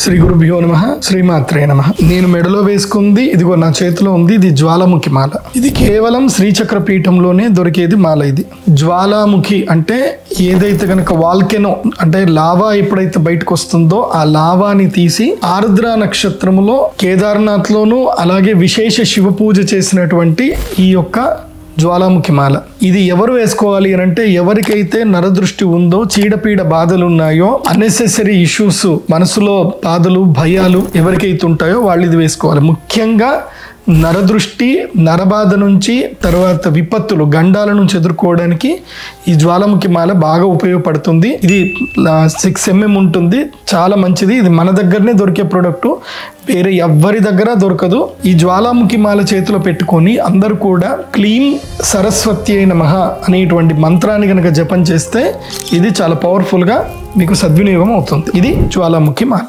శ్రీ గురుభ్యో నమః శ్రీమాత్రే నమః. నేను మెడలో వేసుకుంది ఇదిగో నా చేతిలో ఉంది. ఇది జ్వాలాముఖి మాల. ఇది కేవలం శ్రీచక్ర పీఠంలోనే దొరికేది మాల. ఇది జ్వాలాముఖి అంటే ఏదైతే కనుక వాల్కెనో అంటే లావా ఎప్పుడైతే బయటకు వస్తుందో ఆ లావాని తీసి ఆర్ద్ర నక్షత్రములో కేదార్నాథ్ లోను అలాగే విశేష శివ పూజ చేసినటువంటి ఈ యొక్క జ్వాలాముఖి మాల. ఇది ఎవరు వేసుకోవాలి అని అంటే ఎవరికైతే నరదృష్టి ఉందో, చీడపీడ బాధలు ఉన్నాయో, అన్నెసెసరీ ఇష్యూస్ మనసులో బాధలు భయాలు ఎవరికైతే ఉంటాయో వాళ్ళు ఇది వేసుకోవాలి. ముఖ్యంగా నరదృష్టి నరబాధ నుంచి తర్వాత విపత్తులు గండాల నుంచి ఎదుర్కోవడానికి ఈ జ్వాలాముఖి మాల బాగా ఉపయోగపడుతుంది. ఇది 6 mm ఉంటుంది, చాలా మంచిది. ఇది మన దగ్గరనే దొరికే ప్రోడక్ట్, వేరే ఎవ్వరి దగ్గర దొరకదు. ఈ జ్వాలాముఖి మాల చేతిలో పెట్టుకొని అందరూ కూడా క్లీం సరస్వత్యై నమః అనేటువంటి మంత్రాన్ని కనుక జపం చేస్తే ఇది చాలా పవర్ఫుల్గా మీకు సద్వినియోగం అవుతుంది. ఇది జ్వాలాముఖి మాల.